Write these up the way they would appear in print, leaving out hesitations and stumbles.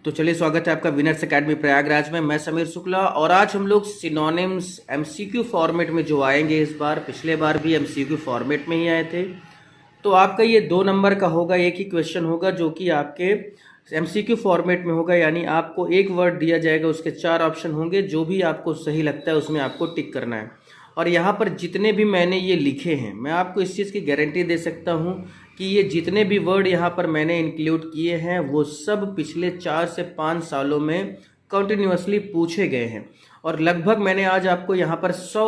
तो चलिए, स्वागत है आपका विनर्स एकेडमी प्रयागराज में। मैं समीर शुक्ला और आज हम लोग सिनोनिम्स एमसीक्यू फॉर्मेट में जो आएंगे इस बार, पिछले बार भी एमसीक्यू फॉर्मेट में ही आए थे। तो आपका ये 2 नंबर का होगा, एक ही क्वेश्चन होगा जो कि आपके एमसीक्यू फॉर्मेट में होगा। यानी आपको एक वर्ड दिया जाएगा, उसके 4 ऑप्शन होंगे, जो भी आपको सही लगता है उसमें आपको टिक करना है। और यहाँ पर जितने भी मैंने ये लिखे हैं, मैं आपको इस चीज़ की गारंटी दे सकता हूँ कि ये जितने भी वर्ड यहाँ पर मैंने इंक्लूड किए हैं वो सब पिछले 4 से 5 सालों में कंटिन्यूअसली पूछे गए हैं। और लगभग मैंने आज आपको यहाँ पर 100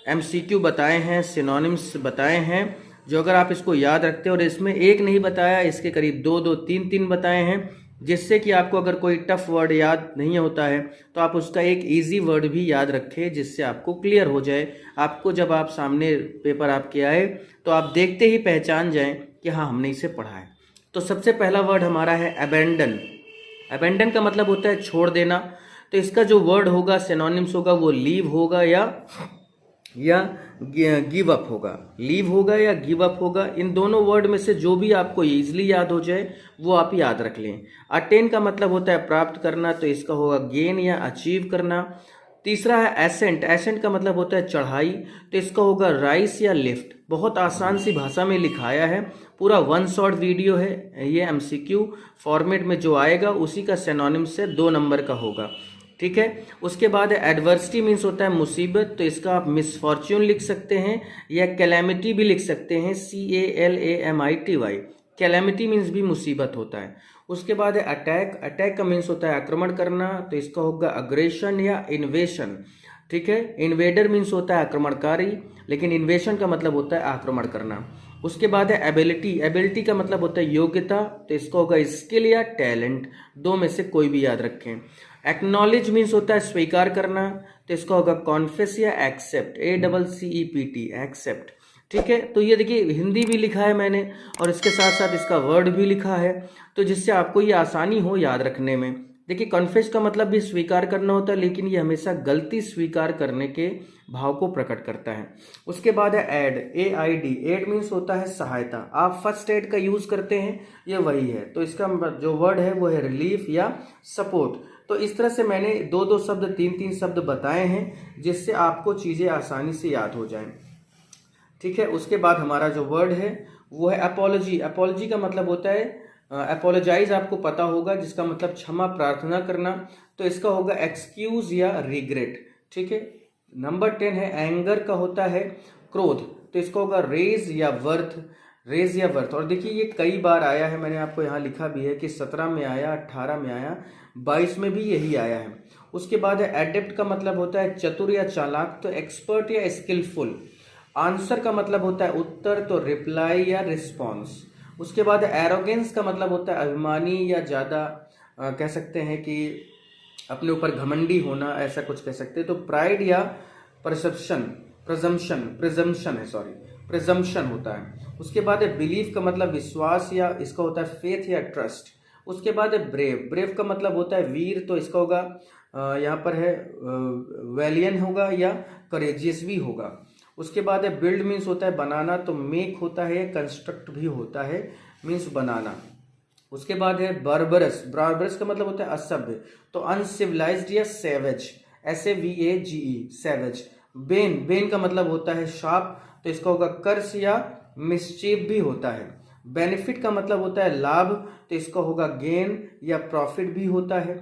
एमसीक्यू बताए हैं, सिनोनिम्स बताए हैं, जो अगर आप इसको याद रखते हैं, और इसमें एक नहीं बताया, इसके करीब 2-2, 3-3 बताए हैं, जिससे कि आपको अगर कोई टफ वर्ड याद नहीं होता है तो आप उसका एक इजी वर्ड भी याद रखें, जिससे आपको क्लियर हो जाए। आपको जब आप सामने पेपर आपके आए तो आप देखते ही पहचान जाएं कि हाँ, हमने इसे पढ़ा है। तो सबसे पहला वर्ड हमारा है अबेंडन। अबेंडन का मतलब होता है छोड़ देना। तो इसका जो वर्ड होगा, सिनोनिम्स होगा, वो लीव होगा या गिव अप होगा। लीव होगा या गिव अप होगा, इन दोनों वर्ड में से जो भी आपको इजीली याद हो जाए वो आप याद रख लें। अटेन का मतलब होता है प्राप्त करना, तो इसका होगा गेन या अचीव करना। तीसरा है एसेंट। एसेंट का मतलब होता है चढ़ाई, तो इसका होगा राइस या लिफ्ट। बहुत आसान सी भाषा में लिखाया है, पूरा 1 शॉर्ट वीडियो है। ये एमसीक्यू फॉर्मेट में जो आएगा उसी का सिनोनिम से 2 नंबर का होगा, ठीक है। उसके बाद एडवर्सिटी मीन्स होता है मुसीबत, तो इसका आप मिसफॉर्च्यून लिख सकते हैं या कैलेमिटी भी लिख सकते हैं, CALAMITY। कैलेमिटी मीन्स भी मुसीबत होता है। उसके बाद है अटैक। अटैक का मीन्स होता है आक्रमण करना, तो इसका होगा अग्रेशन या इन्वेशन, ठीक है। इन्वेडर मीन्स होता है आक्रमणकारी, लेकिन इन्वेशन का मतलब होता है आक्रमण करना। उसके बाद है एबिलिटी। एबिलिटी का मतलब होता है योग्यता, तो इसका होगा स्किल या टैलेंट, 2 में से कोई भी याद रखें। एक्नॉलेज मीन्स होता है स्वीकार करना, तो इसका होगा कॉन्फेस या एक्सेप्ट, ACCEPT, एक्सेप्ट, ठीक है। तो ये देखिए, हिंदी भी लिखा है मैंने और इसके साथ साथ इसका वर्ड भी लिखा है, तो जिससे आपको ये आसानी हो याद रखने में। देखिए, कॉन्फेस का मतलब भी स्वीकार करना होता है, लेकिन ये हमेशा गलती स्वीकार करने के भाव को प्रकट करता है। उसके बाद है एड, AID। एड मीन्स होता है सहायता। आप फर्स्ट एड का यूज करते हैं, ये वही है। तो इसका जो वर्ड है वो है रिलीफ या सपोर्ट। तो इस तरह से मैंने 2-2 शब्द, 3-3 शब्द बताए हैं, जिससे आपको चीजें आसानी से याद हो जाएं, ठीक है। उसके बाद हमारा जो वर्ड है वो है अपोलॉजी। अपोलॉजी का मतलब होता है अपोलोजाइज, आपको पता होगा, जिसका मतलब क्षमा प्रार्थना करना, तो इसका होगा एक्सक्यूज या रिग्रेट, ठीक है। नंबर 10 है एंगर का होता है क्रोध, तो इसका होगा रेज या वर्थ, रेज या वर्थ। और देखिए, ये कई बार आया है, मैंने आपको यहाँ लिखा भी है कि 17 में आया, 18 में आया, 22 में भी यही आया है। उसके बाद है एडेप्ट का मतलब होता है चतुर या चालाक, तो एक्सपर्ट या स्किलफुल। आंसर का मतलब होता है उत्तर, तो रिप्लाई या रिस्पॉन्स। उसके बाद एरोगेंस का मतलब होता है अभिमानी या ज़्यादा कह सकते हैं कि अपने ऊपर घमंडी होना, ऐसा कुछ कह सकते हैं। तो प्राइड या परसेप्शन, प्रिजम्पशन होता है। उसके बाद है बिलीफ का मतलब विश्वास, या इसका होता है फेथ या ट्रस्ट। उसके बाद है ब्रेव। ब्रेव का मतलब होता है वीर, तो इसका होगा यहाँ पर है वैलियन होगा या करेजियस भी होगा। उसके बाद है बिल्ड मीन्स होता है बनाना, तो मेक होता है, कंस्ट्रक्ट भी होता है, मीन्स बनाना। उसके बाद है बार्बरस। बार्बरस का मतलब होता है असभ्य, तो अनसिविलाइज्ड या savage, SAVAGE, savage. Ben, Ben का मतलब होता है शाप, तो इसका होगा कर्स या मिसचीफ भी होता है। बेनिफिट का मतलब होता है लाभ, तो इसका होगा गेन या प्रॉफिट भी होता है।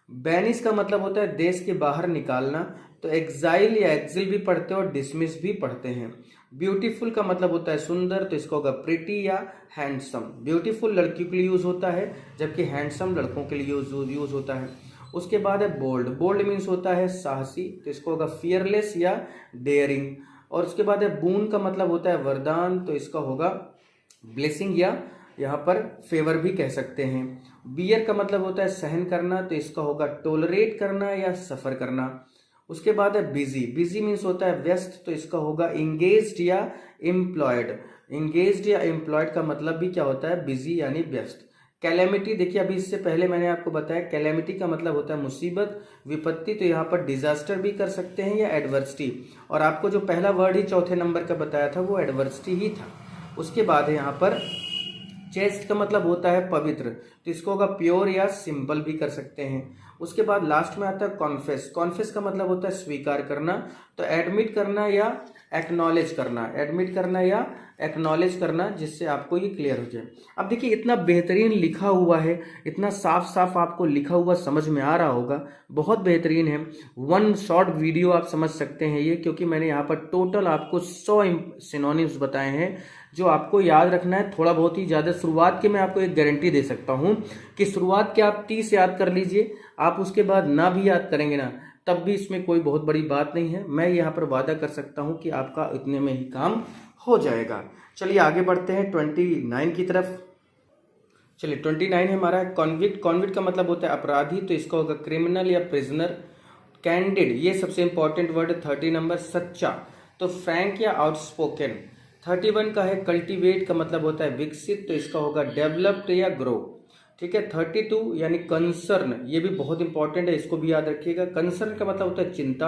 बैनिश का मतलब होता है देश के बाहर निकालना, तो एग्जाइल या एक्सिल भी पढ़ते हैं और डिसमिस भी पढ़ते हैं। ब्यूटीफुल का मतलब होता है सुंदर, तो इसका होगा प्रिटी या हैंडसम। ब्यूटीफुल लड़कियों के लिए यूज होता है, जबकि हैंडसम लड़कों के लिए यूज होता है। उसके बाद है बोल्ड। बोल्ड मीन्स होता है साहसी, तो इसको होगा फियरलेस या डेयरिंग। और उसके बाद है बून का मतलब होता है वरदान, तो इसका होगा ब्लेसिंग या यहाँ पर फेवर भी कह सकते हैं। बियर का मतलब होता है सहन करना, तो इसका होगा टोलरेट करना या सफर करना। उसके बाद है बिजी। बिजी मीन्स होता है व्यस्त, तो इसका होगा इंगेज्ड या एम्प्लॉयड। इंगेज्ड या एम्प्लॉयड का मतलब भी क्या होता है, बिजी यानी व्यस्त। कैलेमिटी, देखिए अभी इससे पहले मैंने आपको बताया कैलेमिटी का मतलब होता है मुसीबत, विपत्ति, तो यहाँ पर डिजास्टर भी कर सकते हैं या एडवर्सिटी। और आपको जो पहला वर्ड ही 4थे नंबर का बताया था वो एडवर्सिटी ही था। उसके बाद है यहाँ पर चेस्ट का मतलब होता है पवित्र, तो इसको होगा प्योर या सिंपल भी कर सकते हैं। उसके बाद लास्ट में आता है कॉन्फेस। कॉन्फेस का मतलब होता है स्वीकार करना, तो एडमिट करना या एक्नॉलेज करना, एडमिट करना या एक्नॉलेज करना, जिससे आपको ये क्लियर हो जाए। अब देखिए इतना बेहतरीन लिखा हुआ है, इतना साफ साफ आपको लिखा हुआ समझ में आ रहा होगा, बहुत बेहतरीन है। वन शॉर्ट वीडियो आप समझ सकते हैं ये, क्योंकि मैंने यहाँ पर टोटल आपको 100 सिनोनिम्स बताए हैं जो आपको याद रखना है। थोड़ा बहुत ही ज़्यादा शुरुआत के मैं आपको एक गारंटी दे सकता हूँ कि शुरुआत के आप 30 याद कर लीजिए, आप उसके बाद ना भी याद करेंगे ना तब भी इसमें कोई बहुत बड़ी बात नहीं है। मैं यहाँ पर वादा कर सकता हूँ कि आपका इतने में ही काम हो जाएगा। चलिए आगे बढ़ते हैं 29 की तरफ। चलिए 29 है हमारा कॉन्विक्ट। कॉन्विक्ट का मतलब होता है अपराधी, तो इसका होगा क्रिमिनल या प्रिजनर। कैंडिड, ये सबसे इंपॉर्टेंट वर्ड है। 30 नंबर सच्चा, तो फ्रैंक या आउटस्पोकन। 31 का है कल्टीवेट, का मतलब होता है विकसित, तो इसका होगा डेवलप्ड या ग्रो। ठीक है। 32 यानी कंसर्न, ये भी बहुत इंपॉर्टेंट है, इसको भी याद रखिएगा। कंसर्न का मतलब होता है चिंता,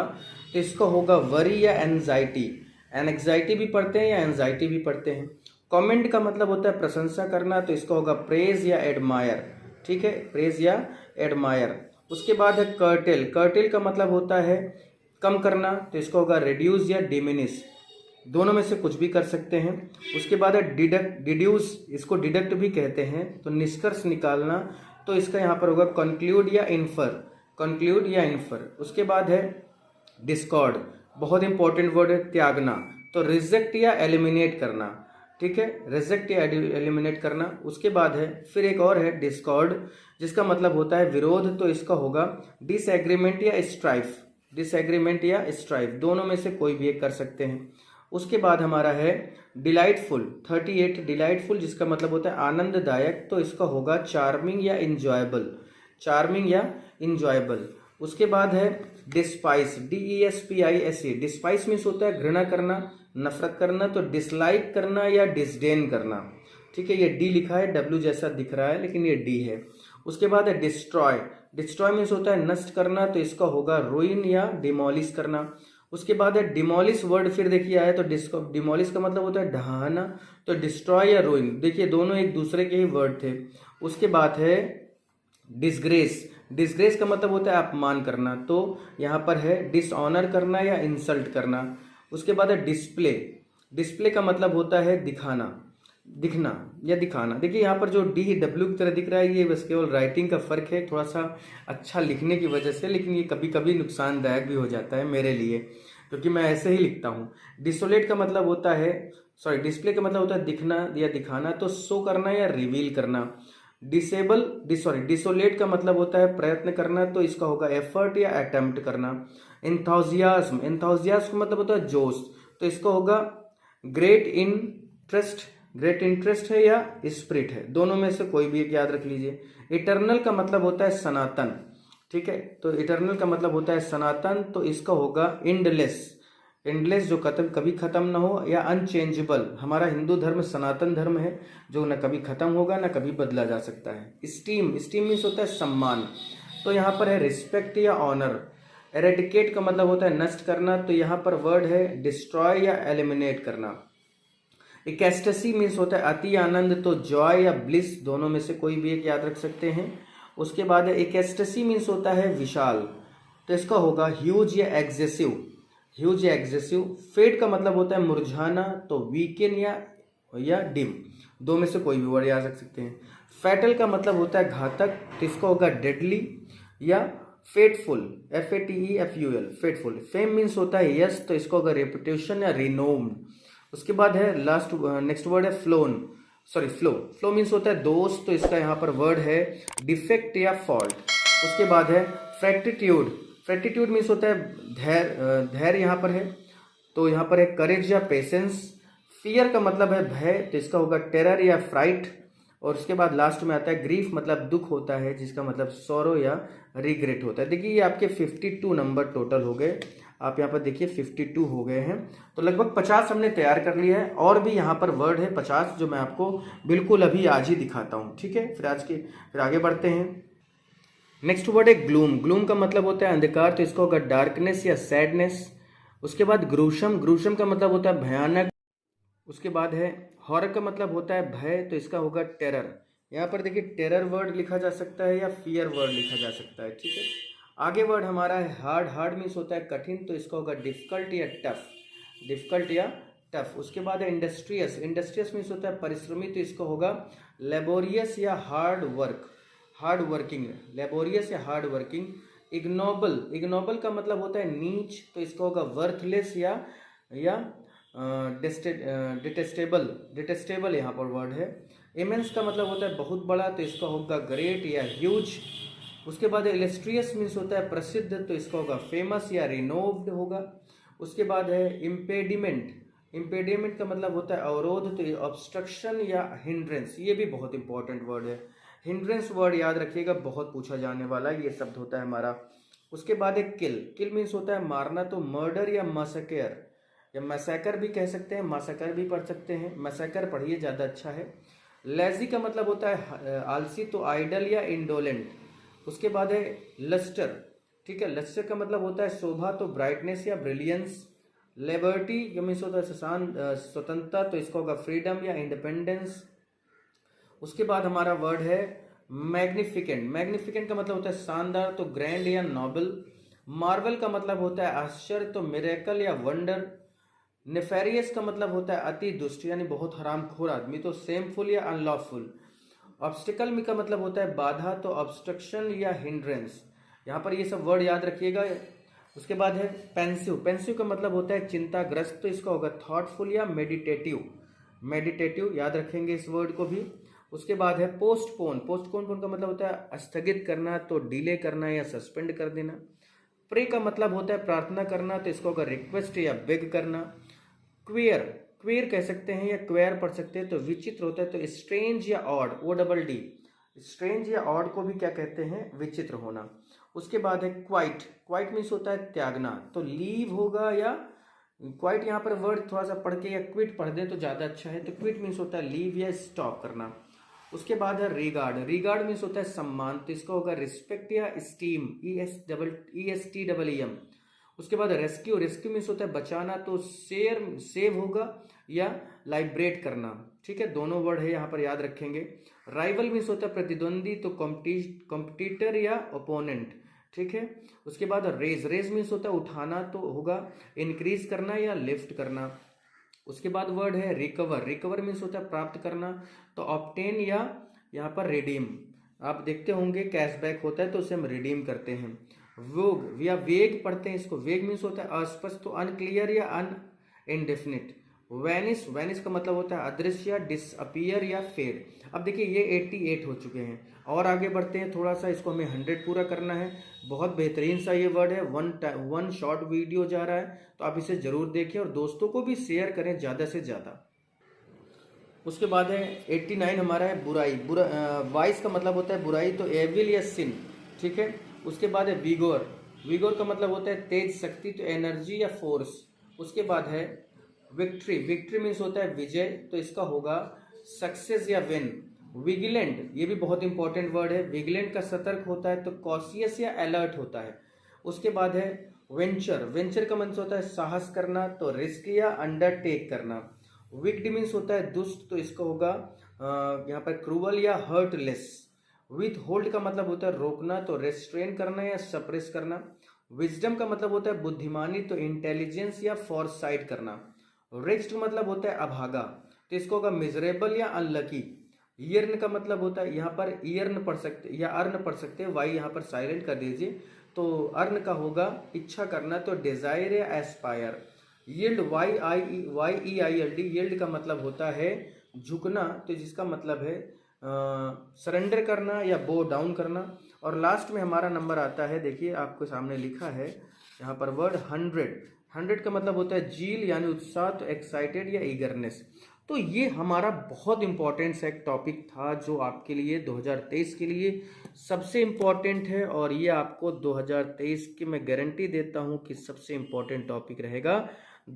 तो इसका होगा वरी या एंजाइटी। एंजाइटी भी पढ़ते हैं या एंजाइटी भी पढ़ते हैं। कमेंट का मतलब होता है प्रशंसा करना, तो इसका होगा प्रेज या एडमायर। ठीक है, प्रेज या एडमायर। उसके बाद है कर्टेल। कर्टेल का मतलब होता है कम करना, तो इसका होगा रिड्यूस या डिमिनिश, दोनों में से कुछ भी कर सकते हैं। उसके बाद है डिड्यूस, इसको डिडक्ट भी कहते हैं, तो निष्कर्ष निकालना, तो इसका यहाँ पर होगा कंक्लूड या इन्फर, कंक्लूड या इन्फर। उसके बाद है डिस्कॉर्ड, बहुत इंपॉर्टेंट वर्ड है, त्यागना, तो रिजेक्ट या एलिमिनेट करना। ठीक है, रिजेक्ट या एलिमिनेट करना। उसके बाद है फिर एक और है डिस्कॉर्ड, जिसका मतलब होता है विरोध, तो इसका होगा डिसएग्रीमेंट या स्ट्राइफ, डिसएग्रीमेंट या स्ट्राइफ, दोनों में से कोई भी एक कर सकते हैं। उसके बाद हमारा है डिलाइटफुल। 38 डिलाइटफुल, जिसका मतलब होता है आनंददायक, तो इसका होगा चार्मिंग या इंजॉयबल, चार्मिंग या इंजॉयबल। उसके बाद है डिस्पाइस, DESPISE। डिस्पाइस मीन्स होता है घृणा करना, नफरत करना, तो डिसलाइक करना या डिसडेन करना। ठीक है, ये डी लिखा है, डब्ल्यू जैसा दिख रहा है लेकिन ये डी है। उसके बाद है डिस्ट्रॉय। डिस्ट्रॉय मीन्स होता है नष्ट करना, तो इसका होगा रुइन या डिमोलिश करना। उसके बाद है डिमोलिश, वर्ड फिर देखिए आया, तो डिमोलिश का मतलब होता है ढहाना, तो डिस्ट्रॉय या रुइन, देखिए दोनों एक दूसरे के ही वर्ड थे। उसके बाद है डिसग्रेस। डिसग्रेस का मतलब होता है अपमान करना, तो यहाँ पर है डिसऑनर करना या इंसल्ट करना। उसके बाद है डिस्प्ले। डिस्प्ले का मतलब होता है दिखाना, दिखना या दिखाना। देखिए यहाँ पर जो डी डब्ल्यू की तरह दिख रहा है, ये बस केवल राइटिंग का फर्क है, थोड़ा सा अच्छा लिखने की वजह से, लेकिन ये कभी कभी नुकसानदायक भी हो जाता है मेरे लिए, क्योंकि मैं ऐसे ही लिखता हूँ। डिसोलेट का मतलब होता है, सॉरी डिस्प्ले का मतलब होता है दिखना या दिखाना, तो शो करना या रिवील करना। डिसोलेट का मतलब होता है प्रयत्न करना, तो इसका होगा एफर्ट या अटेम्प्ट करना। एंथुसियाज्म, एंथुसियाज्म का मतलब होता है जोश, तो इसका होगा ग्रेट इंटरेस्ट, ग्रेट इंटरेस्ट है या स्पिरिट है, दोनों में से कोई भी एक याद रख लीजिए। इटर्नल का मतलब होता है सनातन। ठीक है, तो इटर्नल का मतलब होता है सनातन, तो इसका होगा एंडलेस, एंडलेस जो कभी खत्म ना हो, या अनचेंजेबल। हमारा हिंदू धर्म सनातन धर्म है, जो न कभी खत्म होगा ना कभी बदला जा सकता है। स्टीम, स्टीम मीन्स होता है सम्मान, तो यहाँ पर है रिस्पेक्ट या ऑनर। एरेडिकेट का मतलब होता है नष्ट करना, तो यहाँ पर वर्ड है डिस्ट्रॉय या एलिमिनेट करना। इकेस्टसी मीन्स होता है अति आनंद, तो जॉय या ब्लिस, दोनों में से कोई भी एक याद रख सकते हैं। उसके बाद है इकेस्टसी मीन्स होता है विशाल, तो इसका होगा ह्यूज या एग्जेसिव, ह्यूज या एग्जेसिव। फेड का मतलब होता है मुरझाना, तो वीकेन या डिम, दो में से कोई भी वर्ड याद रख सकते हैं। फैटल का मतलब होता है घातक, तो इसका होगा डेडली या fateful, FATEFUL, fateful. Fame means होता है यश, तो इसको होगा रेपुटेशन या रिनोम्ड। उसके बाद है लास्ट नेक्स्ट वर्ड है phloem, sorry flow, flow means होता है दोस्त, तो इसका यहाँ पर वर्ड है डिफेक्ट या फॉल्ट। उसके बाद है फ्रैटिट्यूड। फ्रैटिट्यूड मीन्स होता है धैर्य, धैर्य यहाँ पर है, तो यहाँ पर है करेज या पेशेंस। फियर का मतलब है भय, तो इसका होगा टेरर या फ्राइट। और उसके बाद लास्ट में आता है ग्रीफ, मतलब दुख होता है, जिसका मतलब सॉरो या रिग्रेट होता है। देखिए ये आपके 52 नंबर टोटल हो गए, आप यहाँ पर देखिए 52 हो गए हैं, तो लगभग 50 हमने तैयार कर लिया है। और भी यहाँ पर वर्ड है 50, जो मैं आपको बिल्कुल अभी आज ही दिखाता हूँ। ठीक है, फिर आगे बढ़ते हैं। नेक्स्ट वर्ड है ग्लूम। ग्लूम का मतलब होता है अंधकार, तो इसका होगा डार्कनेस या सैडनेस। उसके बाद ग्रूशम, ग्रूशम का मतलब होता है भयानक, उसके बाद है हॉरर का मतलब होता है भय, तो इसका होगा टेरर। यहाँ पर देखिए टेरर वर्ड लिखा जा सकता है या फियर वर्ड लिखा जा सकता है, ठीक है। आगे वर्ड हमारा है हार्ड। हार्ड मीन्स होता है कठिन, तो इसका होगा डिफिकल्ट या टफ, डिफिकल्ट या टफ। उसके बाद है इंडस्ट्रियस। इंडस्ट्रियस मीन्स होता है परिश्रमी, तो इसका होगा लेबोरियस या hard work, hard working, laborious या हार्ड वर्किंग। इग्नोबल। इग्नोबल का मतलब होता है नीच, तो इसका होगा वर्थलेस या डिटेस्टेबल, डिटेस्टेबल यहाँ पर वर्ड है। इमेंस का मतलब होता है बहुत बड़ा, तो इसका होगा ग्रेट या ह्यूज। उसके बाद इलेस्ट्रियस मीन्स होता है प्रसिद्ध, तो इसका होगा फेमस या रिनोव्ड होगा। उसके बाद है इम्पेडिमेंट। इम्पेडिमेंट का मतलब होता है अवरोध, तो ऑब्स्ट्रक्शन या हिंड्रेंस, ये भी बहुत इंपॉर्टेंट वर्ड है। हिंड्रेंस वर्ड याद रखिएगा, बहुत पूछा जाने वाला ये शब्द होता है हमारा। उसके बाद है किल। किल मीन्स होता है मारना, तो मर्डर या मैसेकर या मैसेकर भी कह सकते हैं, मैसेकर भी पढ़ सकते हैं, मैसेकर पढ़िए ज़्यादा अच्छा है। लेजी का मतलब होता है आलसी, तो आइडल या इंडोलेंट। उसके बाद है लस्टर, ठीक है। लस्टर का मतलब होता है शोभा, तो ब्राइटनेस या ब्रिलियंस। लिबर्टी जो मीन्स होता है स्वतंत्रता, तो इसका होगा फ्रीडम या इंडिपेंडेंस। उसके बाद हमारा वर्ड है मैग्निफिकेंट। मैग्निफिकेंट का मतलब होता है शानदार, तो ग्रैंड या नोबल। मार्वल का मतलब होता है आश्चर्य, तो मिरेकल या वंडर। नेफेरियस का मतलब होता है अति दुष्ट यानी बहुत हरामखोर आदमी, तो शेमफुल या अनलॉफुल। ऑब्स्टिकल में का मतलब होता है बाधा, तो ऑब्स्ट्रक्शन या हिंड्रेंस। यहाँ पर ये सब वर्ड याद रखिएगा। उसके बाद है पेंसिव। पेंसिव का मतलब होता है चिंताग्रस्त, तो इसका होगा थॉटफुल या मेडिटेटिव, मेडिटेटिव याद रखेंगे इस वर्ड को भी। उसके बाद है पोस्टपोन। पोस्टपोन का मतलब होता है स्थगित करना, तो डिले करना या सस्पेंड कर देना। प्रे का मतलब होता है प्रार्थना करना, तो इसको होगा रिक्वेस्ट या बेग करना। क्वेयर, क्वेयर कह सकते हैं या क्वेयर पढ़ सकते हैं, तो विचित्र होता है, तो स्ट्रेंज या odd, O double D. Strange या ऑड को भी क्या कहते हैं, विचित्र होना। उसके बाद है क्वाइट। क्वाइट मीन्स होता है त्यागना, तो लीव होगा या क्वाइट। यहाँ पर वर्ड थोड़ा सा पढ़ के या क्विट पढ़ दें तो ज़्यादा अच्छा है, तो क्विट मीन्स होता है लीव या स्टॉप करना। उसके बाद है रिगार्ड। रिगार्ड मीन्स होता है सम्मान, तो इसका होगा रिस्पेक्ट या स्टीम, ESTEEM। उसके बाद रेस्क्यू। रेस्क्यू मीन्स होता है बचाना, तो सेव होगा या लाइब्रेट करना, ठीक है। दोनों वर्ड है यहाँ पर याद रखेंगे। राइवल मीन्स होता है प्रतिद्वंदी, तो कॉम्पिटिटर या ओपोनेंट, ठीक है। उसके बाद रेज। रेज मीन्स होता है उठाना, तो होगा इंक्रीज करना या लिफ्ट करना। उसके बाद वर्ड है रिकवर। रिकवर मीन्स होता है प्राप्त करना, तो ऑब्टेन या यहाँ पर रिडीम। आप देखते होंगे कैशबैक होता है तो उसे हम रिडीम करते हैं। वोग या वेग पढ़ते हैं इसको। वेग मीन्स होता है अस्पष्ट, तो अनक्लियर या इनडेफिनिट। वैनिस। वैनिस का मतलब होता है अदृश्य, डिसअपियर या फेड। अब देखिए ये 88 हो चुके हैं, और आगे बढ़ते हैं थोड़ा सा, इसको हमें 100 पूरा करना है। बहुत बेहतरीन सा ये वर्ड है, वन शॉर्ट वीडियो जा रहा है, तो आप इसे जरूर देखें और दोस्तों को भी शेयर करें ज़्यादा से ज़्यादा। उसके बाद है 89 हमारा है बुराई। वाइस का मतलब होता है बुराई, तो एविल या सिन, ठीक है। उसके बाद है विगोर। विगोर का मतलब होता है तेज, शक्ति, तो एनर्जी या फोर्स। उसके बाद है विक्ट्री। विक्ट्री मीन्स होता है विजय, तो इसका होगा सक्सेस या विन। विजिलेंट, ये भी बहुत इंपॉर्टेंट वर्ड है। विजिलेंट का सतर्क होता है, तो कॉशियस या अलर्ट होता है। उसके बाद है वेंचर। वेंचर का मतलब होता है साहस करना, तो रिस्क या अंडरटेक करना। विक्ड मीन्स होता है दुष्ट, तो इसका होगा यहाँ पर क्रूअल या हर्टलेस। विथ होल्ड का मतलब होता है रोकना, तो रेस्ट्रेन करना या सप्रेस करना। विजडम का मतलब होता है बुद्धिमानी, तो इंटेलिजेंस या फॉरसाइट करना। रिस्ट का मतलब होता है अभागा, तो इसको होगा मिजरेबल या अनलकी। ईयर्न का मतलब होता है, यहाँ पर ईयर्न पढ़ सकते या अर्न पढ़ सकते हैं, वाई यहाँ पर साइलेंट कर दीजिए, तो अर्न का होगा इच्छा करना, तो डिजायर या एस्पायर। Yield, YEILD। यील्ड का मतलब होता है झुकना, तो जिसका मतलब है सरेंडर करना या बो डाउन करना। और लास्ट में हमारा नंबर आता है, देखिए आपको सामने लिखा है यहाँ पर वर्ड 100। 100 का मतलब होता है जील यानी उत्साह, तो एक्साइटेड या ईगरनेस। तो ये हमारा बहुत इंपॉर्टेंट सा एक टॉपिक था जो आपके लिए 2023 के लिए सबसे इम्पॉर्टेंट है, और ये आपको 2023 की मैं गारंटी देता हूँ कि सबसे इम्पॉर्टेंट टॉपिक रहेगा।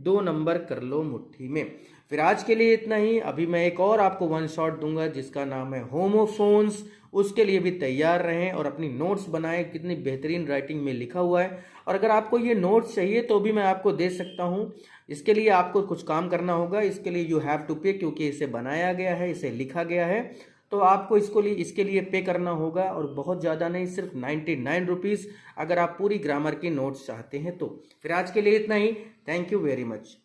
2 नंबर कर लो मुट्ठी में। फिर आज के लिए इतना ही। अभी मैं एक और आपको वन शॉट दूंगा जिसका नाम है होमोफोन्स, उसके लिए भी तैयार रहें और अपनी नोट्स बनाएं। कितनी बेहतरीन राइटिंग में लिखा हुआ है, और अगर आपको ये नोट्स चाहिए तो भी मैं आपको दे सकता हूँ। इसके लिए आपको कुछ काम करना होगा, इसके लिए यू हैव टू पे, क्योंकि इसे बनाया गया है, इसे लिखा गया है, तो आपको इसके लिए पे करना होगा, और बहुत ज़्यादा नहीं, सिर्फ 99 रुपीज़, अगर आप पूरी ग्रामर की नोट्स चाहते हैं तो। फिर आज के लिए इतना ही। Thank you very much.